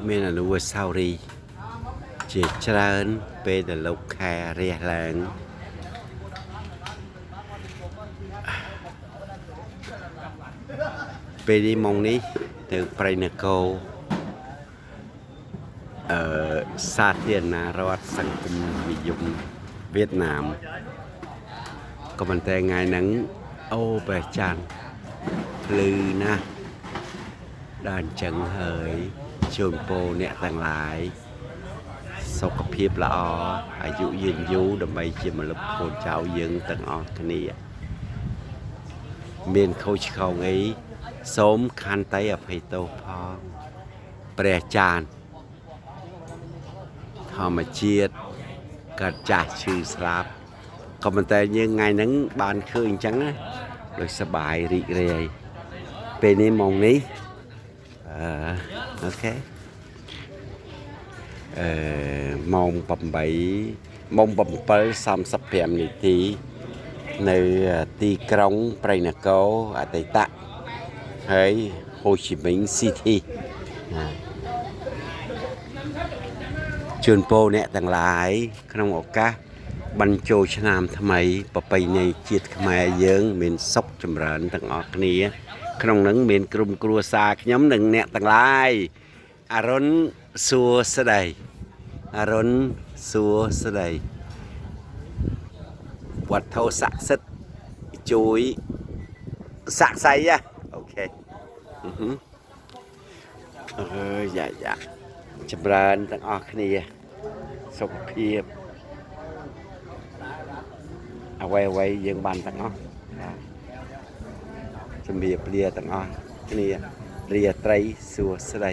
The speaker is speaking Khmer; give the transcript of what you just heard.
មានអនុស្សាវរីយ៍ជាច្រើនពេលដែលលោកខែរះឡើងពេលនេះម៉ោងនេះទៅប្រៃនគរសាធារណរដ្ឋសង្គមនិយមវៀតណាមក៏ប៉ុន្តែថ្ងៃហ្នឹងអូព្រះច័ន្ទភ្លឺណាស់ដល់អញ្ចឹងហើយជូនពរអ្នកទាំងឡាយសុខភាពល្អអាយុយឺនយូរដើម្បីជាម្លប់កូនចៅយើងទាំងអស់គ្នាមានខូចខំអីសូមខន្តីអភ័យទោសផងព្រះចានធម្មជាតិកើតចាស់ឈឺស្លាប់ក៏ប៉ុន្តែយើងថ្ងៃហ្នឹងបានឃើញអញ្ចឹងណាដូចសบายរីករាយពេលនេះម៉ោងនេះអូខេម៉ោង7:35នាទីនៅទីក្រុងប្រៃនគរអតីតហើយហូជីមិញស៊ីធីជូនពរអ្នកទាំងឡាយក្នុងឱកាសបញ្ចូលឆ្នាំថ្មីប្រពៃណីជាតិខ្មែរយើងមានសុខចម្រើនទាំងអស់គ្នាក្នុងនឹងមានក្រុមគ្រួសារខ្ញុំនិងអ្នកទាំងឡាយអរុនសួស្តីអរុនសួស្តីវត្ថុស័ក្តិសិទ្ធិជួយស័ក្តិសិទ្ធិអូខេយ៉ាចម្រើនទាំងអស់គ្នាសុខភាពអ្វីយើងបានទាំងអស់ជំរាបលាទាំងអស់គ្នារាត្រីសួស្តី